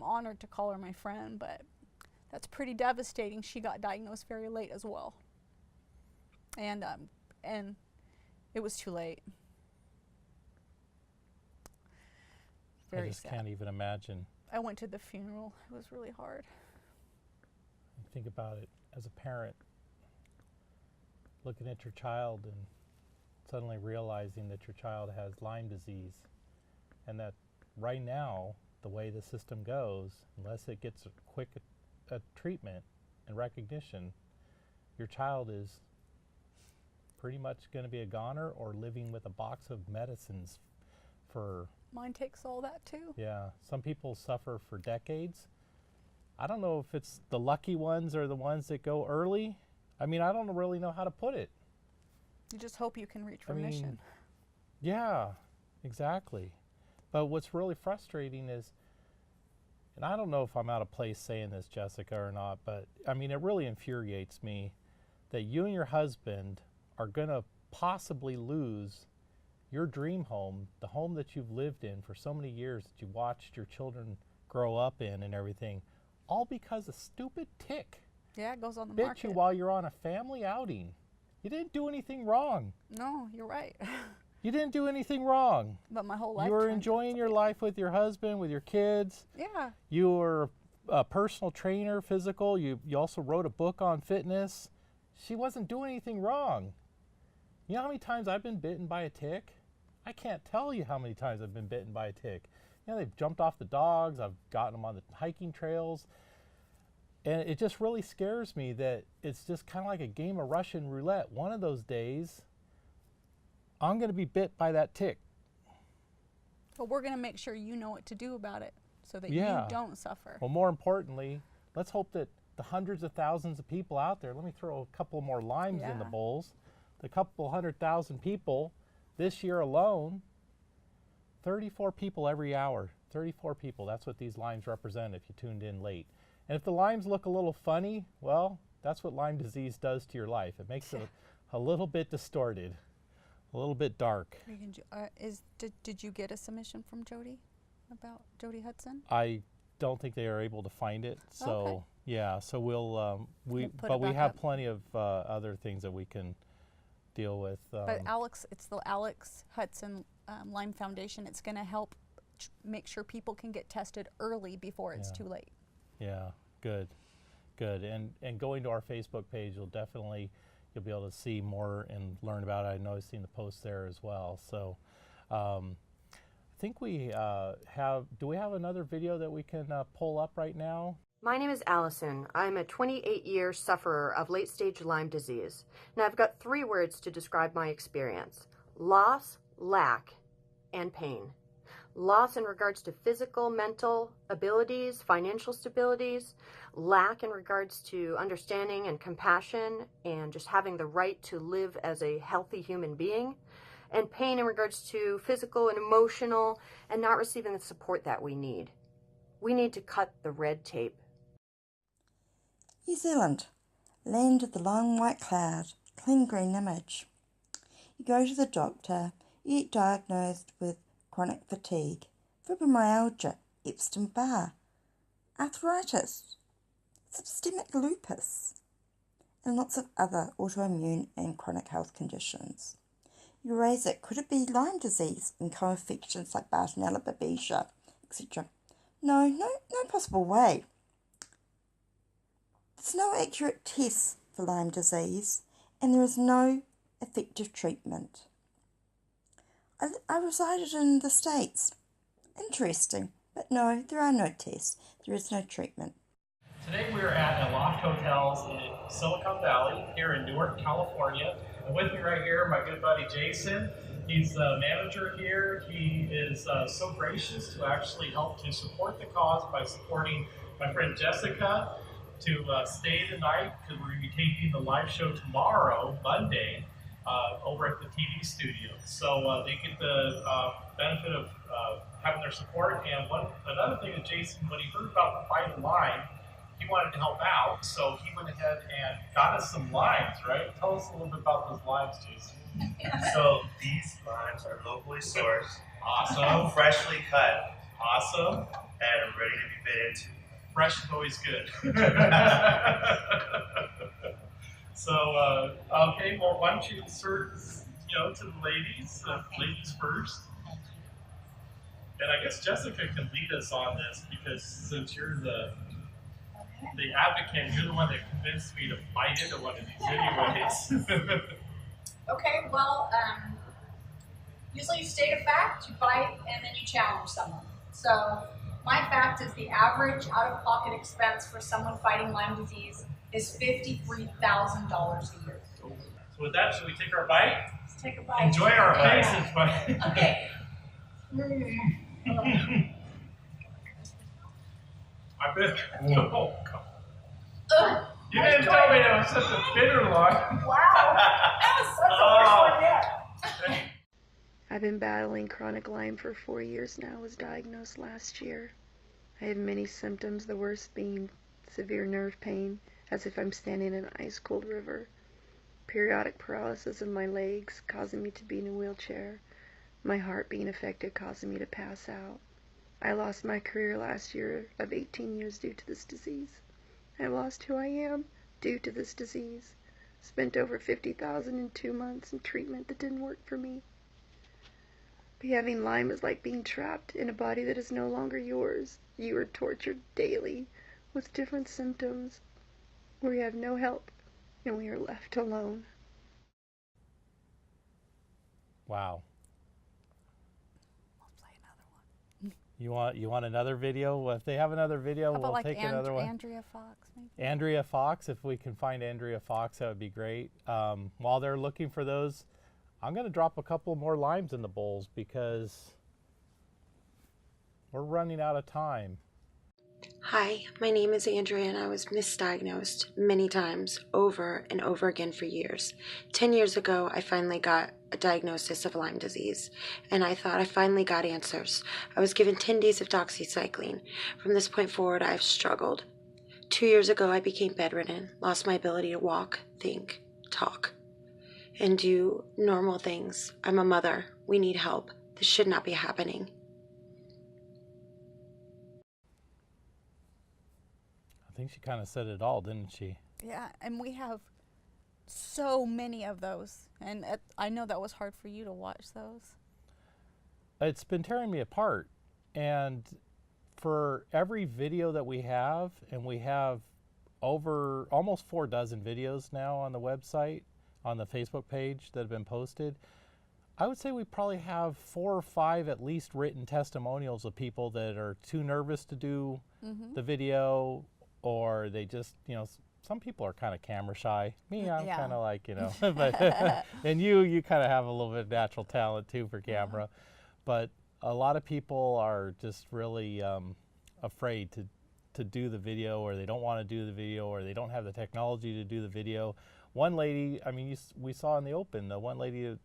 honored to call her my friend, but that's pretty devastating. She got diagnosed very late as well. And it was too late. Very I just sad. can't even imagine. I went to the funeral. It was really hard. Think about it as a parent, looking at your child and suddenly realizing that your child has Lyme disease, and that right now, the way the system goes, unless it gets a quick treatment and recognition, your child is pretty much going to be a goner or living with a box of medicines for... Mine takes all that too. Yeah, some people suffer for decades. I don't know if it's the lucky ones or the ones that go early. I mean, I don't really know how to put it. You just hope you can reach remission. Yeah, exactly. But what's really frustrating is, and I don't know if I'm out of place saying this, Jessica, or not, but I mean, it really infuriates me that you and your husband are going to possibly lose your dream home, the home that you've lived in for so many years, that you watched your children grow up in and everything, all because a stupid tick Yeah, it goes on the bit market. you while you're on a family outing. You didn't do anything wrong. No, you're right. You didn't do anything wrong. But my whole life. You were enjoying your life with your husband, with your kids. Yeah. You were a personal trainer, physical. You also wrote a book on fitness. She wasn't doing anything wrong. You know how many times I've been bitten by a tick? I can't tell you how many times I've been bitten by a tick. You know, they've jumped off the dogs. I've gotten them on the hiking trails. And it just really scares me that it's just kind of like a game of Russian roulette. One of those days, I'm going to be bit by that tick. But we're going to make sure you know what to do about it so that Yeah. you don't suffer. Well, more importantly, let's hope that the hundreds of thousands of people out there, let me throw a couple more limes in the Yeah. bowls, the couple 100,000 people this year alone, 34 people every hour, 34 people, that's what these limes represent if you tuned in late. And if the limes look a little funny, well, that's what Lyme disease does to your life. It makes it a little bit distorted, a little bit dark. Did you get a submission from Jody about Jody Hudson? I don't think they are able to find it, so Okay. yeah. So we'll We'll put but it we back have up. plenty of other things that we can deal with. But Alex, it's the Alex Hudson Lyme Foundation. It's going to help make sure people can get tested early before it's Yeah. too late. Yeah, good. And going to our Facebook page, you'll be able to see more and learn about it. I know I've seen the posts there as well. So I think we do we have another video that we can pull up right now? My name is Allison. I'm a 28-year sufferer of late-stage Lyme disease. Now, I've got 3 words to describe my experience: loss, lack, and pain. Loss in regards to physical, mental abilities, financial stabilities, lack in regards to understanding and compassion and just having the right to live as a healthy human being, and pain in regards to physical and emotional and not receiving the support that we need. We need to cut the red tape. New Zealand, land of the long white cloud, clean green image. You go to the doctor, you get diagnosed with chronic fatigue, fibromyalgia, Epstein-Barr, arthritis, systemic lupus, and lots of other autoimmune and chronic health conditions. You raise it, could it be Lyme disease and co-infections like Bartonella, Babesia, etc.? No possible way. There's no accurate tests for Lyme disease, and there is no effective treatment. I resided in the States. Interesting, but no, there are no tests. There is no treatment. Today we're at Aloft Hotels in Silicon Valley here in Newark, California. And with me right here, my good buddy Jason. He's the manager here. He is so gracious to actually help to support the cause by supporting my friend Jessica to stay the night, because we're going to be taping the live show tomorrow, Monday, over at the TV studio. So they get the benefit of having their support. And another thing is, Jason, when he heard about the fight of Lyme, he wanted to help out, so he went ahead and got us some limes, right? Tell us a little bit about those limes, Jason. So these limes are locally sourced, Awesome. freshly cut, Awesome. and ready to be bit into. Fresh is always good. So, okay, well, why don't you insert, to the ladies first. And I guess Jessica can lead us on this, because since you're the advocate, you're the one that convinced me to bite into one of these anyways. Okay, well, usually you state a fact, you bite, and then you challenge someone. So my fact is the average out-of-pocket expense for someone fighting Lyme disease is $53,000 a year. So with that, should we take our bite? Let's take a bite. Enjoy our faces, but Okay. I bet. Oh, God. You didn't tell me that was such a bitter one. Wow. That was such the worst one yet. I've been battling chronic Lyme for 4 years now. I was diagnosed last year. I have many symptoms, the worst being severe nerve pain, as if I'm standing in an ice-cold river. Periodic paralysis of my legs, causing me to be in a wheelchair. My heart being affected, causing me to pass out. I lost my career last year of 18 years due to this disease. I lost who I am due to this disease. Spent over $50,000 in 2 months in treatment that didn't work for me. But having Lyme is like being trapped in a body that is no longer yours. You are tortured daily with different symptoms where you have no help and we are left alone. Wow. You want another video? Well, if they have another video, How about we'll like take another one. Andrea Fox, maybe? Andrea Fox, if we can find Andrea Fox, that would be great. While they're looking for those, I'm going to drop a couple more limes in the bowls because we're running out of time. Hi, my name is Andrea and I was misdiagnosed many times over and over again for years. 10 years ago, I finally got a diagnosis of Lyme disease and I thought I finally got answers. I was given 10 days of doxycycline. From this point forward, I've struggled. 2 years ago, I became bedridden, lost my ability to walk, think, talk, and do normal things. I'm a mother. We need help. This should not be happening. I think she kind of said it all, didn't she? Yeah, and we have so many of those. And I know that was hard for you to watch those. It's been tearing me apart. And for every video that we have, and we have over almost 4 dozen videos now on the website, on the Facebook page that have been posted, I would say we probably have 4 or 5 at least written testimonials of people that are too nervous to do the video, or they just, you know, some people are kind of camera shy. Me, I'm kind of like, you know, but and you kind of have a little bit of natural talent too for camera. But a lot of people are just really afraid to do the video, or they don't want to do the video, or they don't have the technology to do the video. One lady, I mean, we saw in the open, the one lady,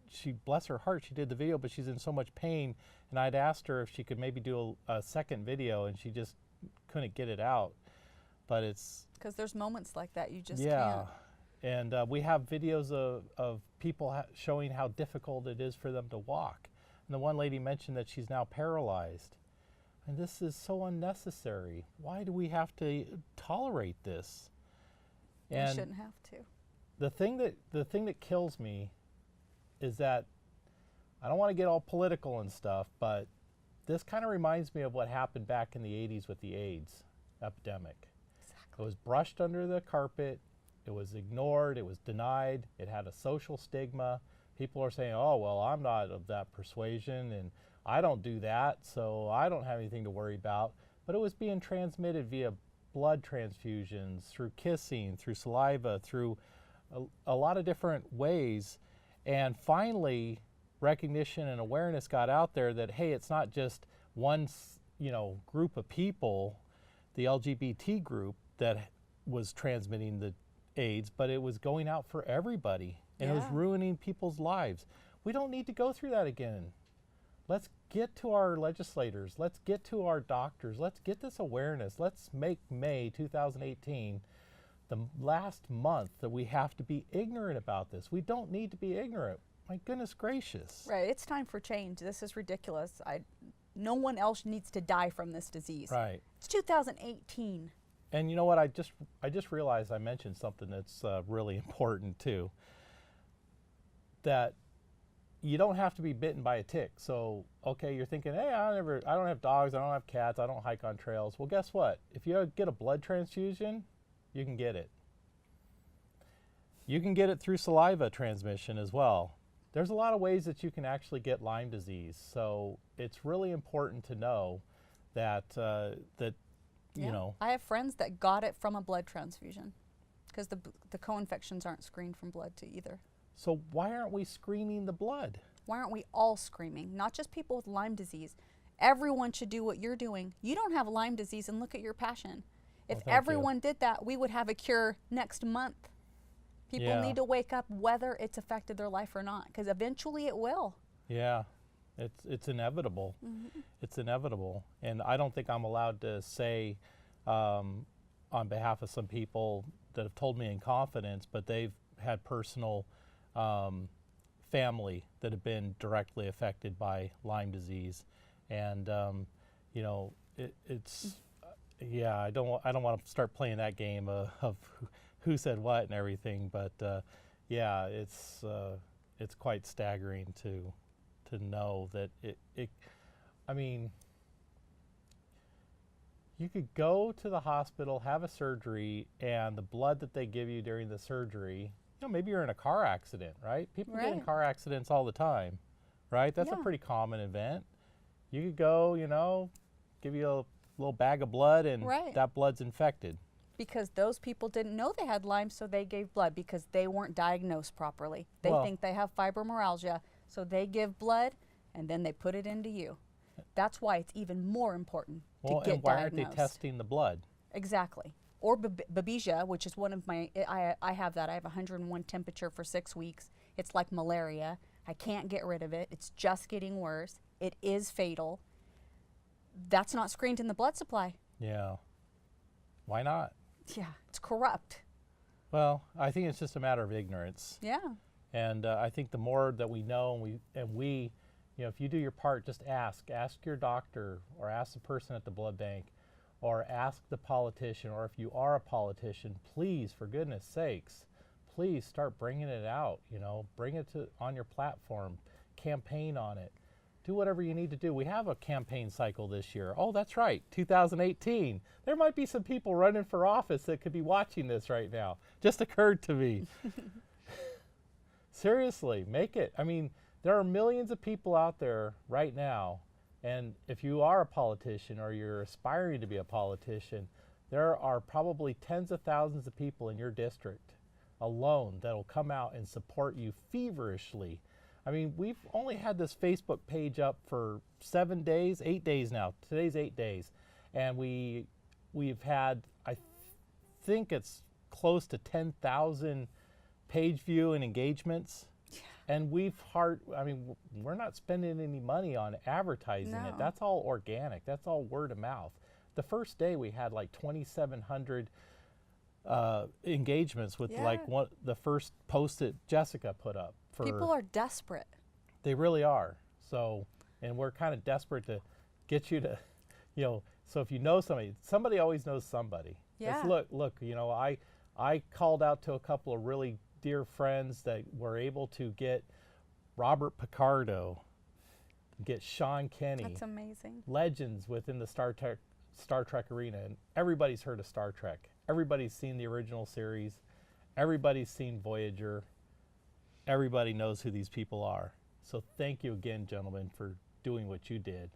she bless her heart, she did the video, but she's in so much pain, and I'd asked her if she could maybe do a second video, and she just couldn't get it out. But it's because there's moments like that you just can't. And we have videos of people showing how difficult it is for them to walk. And the one lady mentioned that she's now paralyzed. And this is so unnecessary. Why do we have to tolerate this? And we shouldn't have to. The thing that kills me is that, I don't want to get all political and stuff, but this kind of reminds me of what happened back in the 80s with the AIDS epidemic. Exactly. It was brushed under the carpet, it was ignored, it was denied, it had a social stigma. People are saying, oh, well, I'm not of that persuasion, and I don't do that, so I don't have anything to worry about. But it was being transmitted via blood transfusions, through kissing, through saliva, through a lot of different ways. And finally, recognition and awareness got out there that, hey, it's not just one, you know, group of people, the LGBT group, that was transmitting the AIDS, but it was going out for everybody, and it was ruining people's lives. We don't need to go through that again. Let's get to our legislators. Let's get to our doctors. Let's get this awareness. Let's make May 2018 the last month that we have to be ignorant about this. We don't need to be ignorant. My goodness gracious. Right, it's time for change. This is ridiculous. No one else needs to die from this disease. Right. It's 2018. And you know what? I just realized I mentioned something that's really important too. That you don't have to be bitten by a tick. So, okay, you're thinking, hey, I don't have dogs, I don't have cats, I don't hike on trails. Well, guess what? If you get a blood transfusion, you can get it. You can get it through saliva transmission as well. There's a lot of ways that you can actually get Lyme disease. So it's really important to know that that you know. I have friends that got it from a blood transfusion because the co-infections aren't screened from blood too either. So why aren't we screening the blood? Why aren't we all screaming? Not just people with Lyme disease. Everyone should do what you're doing. You don't have Lyme disease, and look at your passion. If everyone did that, we would have a cure next month. People need to wake up whether it's affected their life or not, because eventually it will. Yeah, it's inevitable. Mm-hmm. It's inevitable. And I don't think I'm allowed to say on behalf of some people that have told me in confidence, but they've had personal family that have been directly affected by Lyme disease. And, you know, it's, yeah, I don't want to start playing that game of who said what and everything, but yeah, it's quite staggering to know that it I mean, you could go to the hospital, have a surgery, and the blood that they give you during the surgery, you know, maybe you're in a car accident, right? People get in car accidents all the time, right? That's a pretty common event. You could go, you know, give you a little bag of blood, and that blood's infected. Because those people didn't know they had Lyme, so they gave blood because they weren't diagnosed properly. They think they have fibromyalgia, so they give blood, and then they put it into you. That's why it's even more important to get diagnosed. And why aren't they testing the blood? Exactly. Or babesia, which is one of my, I have that. I have 101 temperature for 6 weeks. It's like malaria. I can't get rid of it. It's just getting worse. It is fatal. That's not screened in the blood supply. Yeah. Why not? Yeah, it's corrupt. Well, I think it's just a matter of ignorance. Yeah. And I think the more that we know, and we, you know, if you do your part, just ask your doctor, or ask the person at the blood bank, or ask the politician, or if you are a politician, please, for goodness sakes, please start bringing it out. You know, bring it on your platform, campaign on it. Do whatever you need to do. We have a campaign cycle this year. Oh, that's right, 2018. There might be some people running for office that could be watching this right now. Just occurred to me. Seriously, make it. I mean, there are millions of people out there right now, and if you are a politician or you're aspiring to be a politician, there are probably tens of thousands of people in your district alone that will come out and support you feverishly. I mean, we've only had this Facebook page up for 7 days, 8 days now. Today's 8 days. And we've had, I think it's close to 10,000 page view and engagements. Yeah. And we're not spending any money on advertising it. That's all organic. That's all word of mouth. The first day we had like 2,700 engagements with the first post that Jessica put up. People are desperate. They really are. So, and we're kind of desperate to get you to, you know, so if you know somebody always knows somebody. Yeah. Look, you know, I called out to a couple of really dear friends that were able to get Robert Picardo, get Shawn Kenny. That's amazing. Legends within the Star Trek arena. And everybody's heard of Star Trek. Everybody's seen the original series. Everybody's seen Voyager. Everybody knows who these people are. So thank you again, gentlemen, for doing what you did.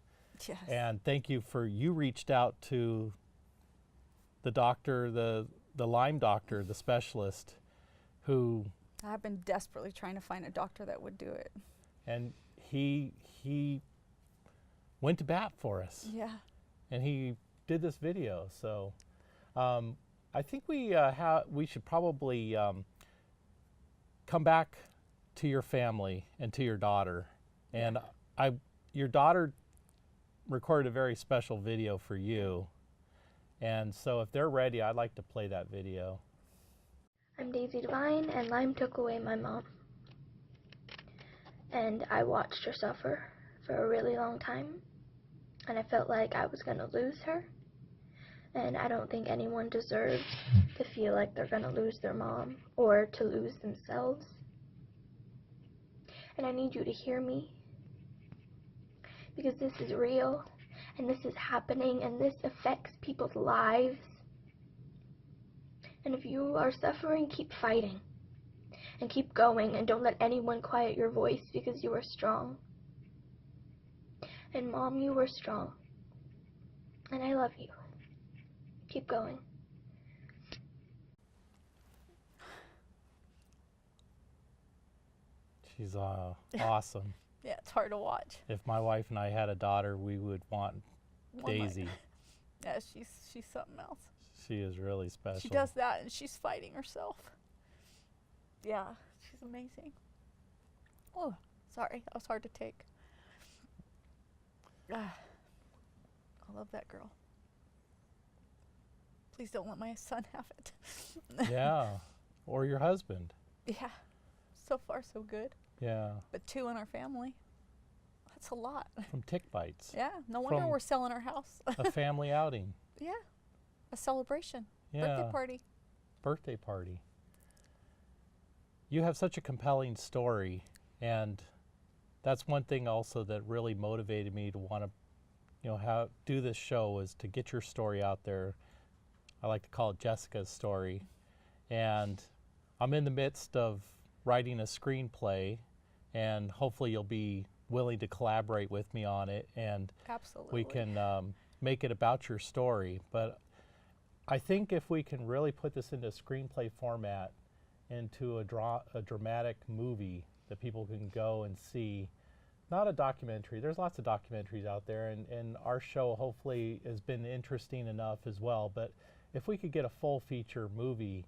Yes. And thank you you reached out to the doctor, the Lyme doctor, the specialist, who... I've been desperately trying to find a doctor that would do it. And he went to bat for us. Yeah. And he did this video. So I think we should probably come back to your family and to your daughter. And your daughter recorded a very special video for you. And so if they're ready, I'd like to play that video. I'm Jessica Devine, and Lyme took away my mom. And I watched her suffer for a really long time. And I felt like I was going to lose her. And I don't think anyone deserves to feel like they're going to lose their mom or to lose themselves. And I need you to hear me, because this is real, and this is happening, and this affects people's lives. And if you are suffering, keep fighting, and keep going, and don't let anyone quiet your voice, because you are strong. And Mom, you were strong, and I love you. keep going. She's awesome. Yeah, it's hard to watch. If my wife and I had a daughter, we would want Daisy. Yeah, she's something else. She is really special. She does that and she's fighting herself. Yeah, she's amazing. Oh, sorry, that was hard to take. I love that girl. Please don't let my son have it. Yeah, or your husband. Yeah, so far so good. Yeah. But 2 in our family, that's a lot. From tick bites. Yeah, no wonder we're selling our house. A family outing. Yeah, a celebration. Yeah. Birthday party. Birthday party. You have such a compelling story, and that's one thing also that really motivated me to want to, do this show, was to get your story out there. I like to call it Jessica's story. And I'm in the midst of writing a screenplay, and hopefully you'll be willing to collaborate with me on it, and absolutely, we can make it about your story. But I think if we can really put this into screenplay format, into a dramatic movie that people can go and see, not a documentary. There's lots of documentaries out there, and our show hopefully has been interesting enough as well. But if we could get a full feature movie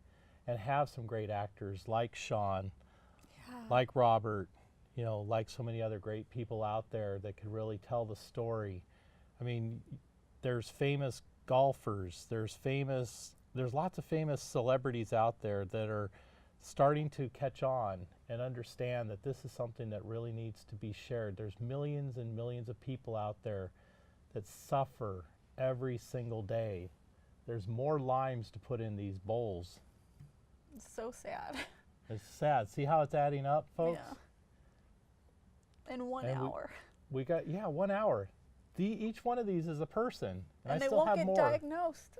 and have some great actors like Shawn, like Robert, like so many other great people out there that could really tell the story. I mean, there's famous golfers, there's lots of famous celebrities out there that are starting to catch on and understand that this is something that really needs to be shared. There's millions and millions of people out there that suffer every single day. There's more limes to put in these bowls. It's so sad. It's sad. See how it's adding up, folks? Yeah. In 1 hour. We got 1 hour. Each one of these is a person, and I they still won't have get more. Diagnosed.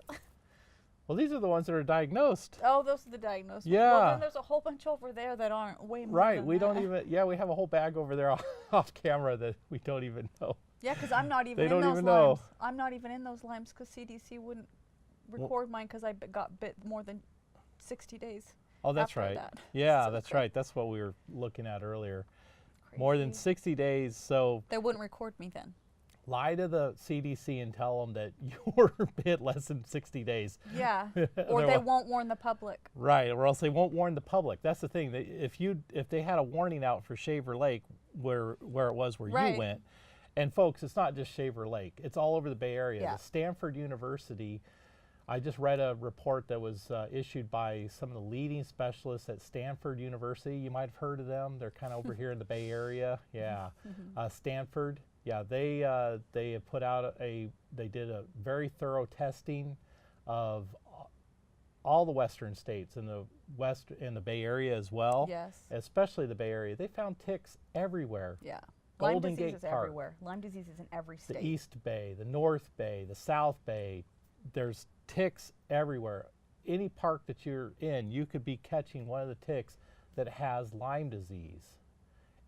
Well, these are the ones that are diagnosed. Oh, those are the diagnosed. Yeah. Well, then there's a whole bunch over there that aren't way more. Right. Than We that. don't even. Yeah, we have a whole bag over there off camera that we don't even know. Yeah, because I'm not even They in don't those even limes. know. I'm not even in those limes because CDC wouldn't record mine because I got bit more than 60 days. Oh, that's after right. That. Yeah, So that's crazy. right. That's what we were looking at earlier. Crazy. More than 60 days. So They wouldn't record me then. lie to the CDC and tell them that you were bit less than 60 days. Yeah, or they won't warn the public. Right, or else they won't warn the public. That's the thing. If they had a warning out for Shaver Lake, where it was where Right. you went, and folks, it's not just Shaver Lake. It's all over the Bay Area. Yeah. The Stanford University. I just read a report that was issued by some of the leading specialists at Stanford University. You might have heard of them. They're kind of over here in the Bay Area. Yeah, Stanford. Yeah, they have put out they did a very thorough testing of all the western states in the Bay Area as well. Yes. Especially the Bay Area. They found ticks everywhere. Yeah. Golden Lyme disease Gate is Park, everywhere. Lyme disease is in every state. the East Bay, the North Bay, the South Bay. There's ticks everywhere. Any park that you're in, you could be catching one of the ticks that has Lyme disease.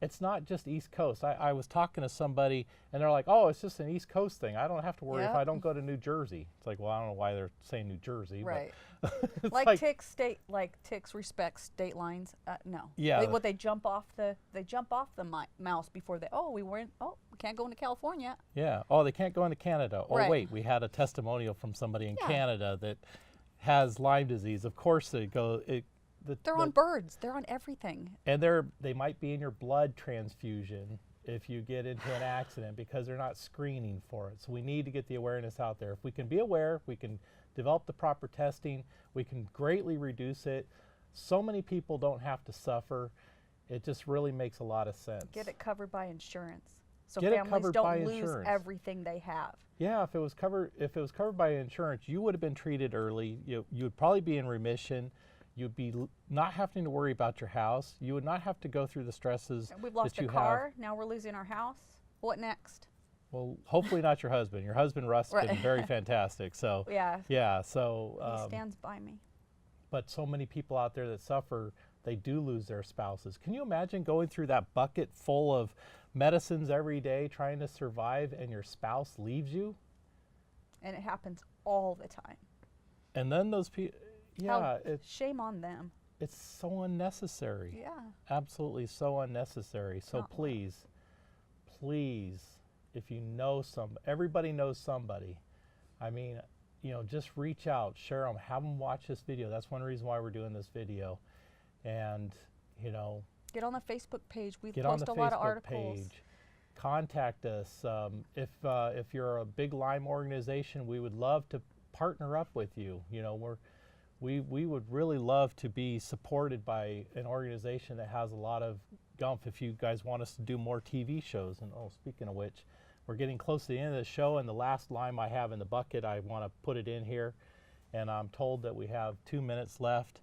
It's not just East Coast. I was talking to somebody, and they're like, oh, it's just an East Coast thing. I don't have to worry if I don't go to New Jersey. It's like, well, I don't know why they're saying New Jersey. Right. But Like ticks respect state lines. No. Yeah. They jump off the mouse before we can't go into California. Yeah. Oh, they can't go into Canada. Oh, Right. wait, we had a testimonial from somebody in Canada that has Lyme disease. Of course they go. They're on birds. They're on everything. And they might be in your blood transfusion if you get into an accident because they're not screening for it. So we need to get the awareness out there. If we can be aware, if we can develop the proper testing, we can greatly reduce it. So many people don't have to suffer. It just really makes a lot of sense. Get it covered by insurance. So Get it families covered by don't lose insurance. everything they have. Yeah, if it was covered by insurance, you would have been treated early. You would probably be in remission. You'd be not having to worry about your house. You would not have to go through the stresses We've lost that a you car. have. Now we're losing our house. What next? Well, hopefully not your husband. Your husband Russ has been very fantastic. So yeah. So he stands by me. But so many people out there that suffer, they do lose their spouses. Can you imagine going through that bucket full of medicines every day, trying to survive, and your spouse leaves you? And it happens all the time. And then those people, yeah, shame on them. It's so unnecessary. Yeah. Absolutely so unnecessary. So please, if you know everybody knows somebody. I mean, just reach out, share them, have them watch this video. That's one reason why we're doing this video. And, get on the Facebook page. We get on the post a lot of Facebook articles. page. Contact us. If you're a big Lyme organization, we would love to partner up with you. We would really love to be supported by an organization that has a lot of gumph. If you guys want us to do more TV shows, and speaking of which, we're getting close to the end of the show, and the last Lyme I have in the bucket, I want to put it in here, and I'm told that we have 2 minutes left.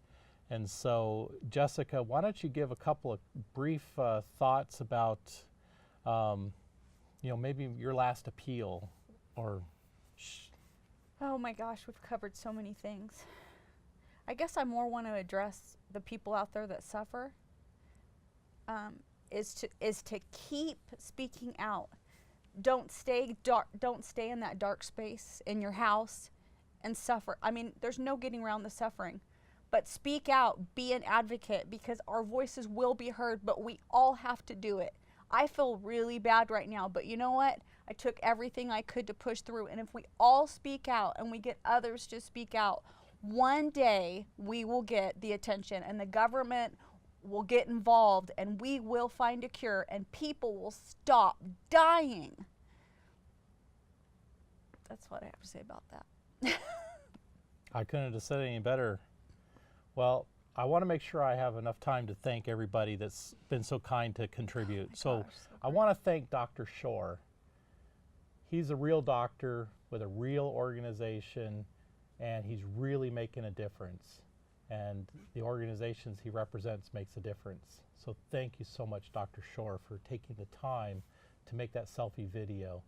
And so, Jessica, why don't you give a couple of brief thoughts about, maybe your last appeal, or. Oh my gosh, we've covered so many things. I guess I more want to address the people out there that suffer. Is to keep speaking out. Don't stay dark. Don't stay in that dark space in your house and suffer. I mean, there's no getting around the suffering. But speak out, be an advocate, because our voices will be heard, but we all have to do it. I feel really bad right now, but you know what? I took everything I could to push through, and if we all speak out and we get others to speak out, one day we will get the attention, and the government will get involved, and we will find a cure, and people will stop dying. That's what I have to say about that. I couldn't have said it any better. Well, I want to make sure I have enough time to thank everybody that's been so kind to contribute. So I want to thank Dr. Shor. He's a real doctor with a real organization, and he's really making a difference. And the organizations he represents makes a difference. So thank you so much, Dr. Shor, for taking the time to make that selfie video.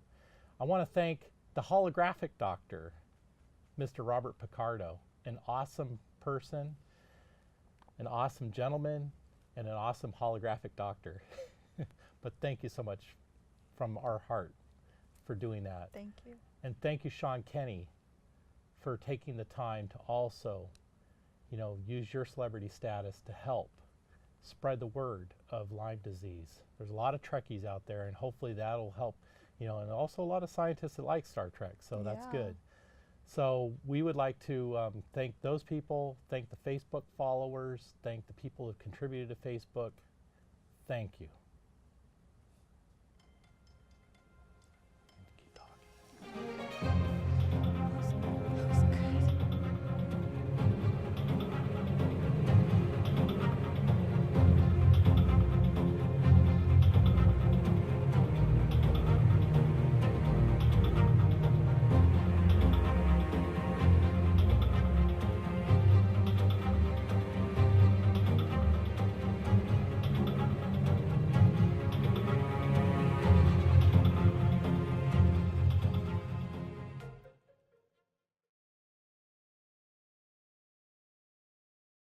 I want to thank the holographic doctor, Mr. Robert Picardo, an awesome person, an awesome gentleman, and an awesome holographic doctor. But thank you so much from our heart for doing that. Thank you. And thank you, Shawn Kenny, for taking the time to also, use your celebrity status to help spread the word of Lyme disease. There's a lot of Trekkies out there, and hopefully that'll help, and also a lot of scientists that like Star Trek, so that's good. So we would like to thank those people, thank the Facebook followers, thank the people who have contributed to Facebook. Thank you.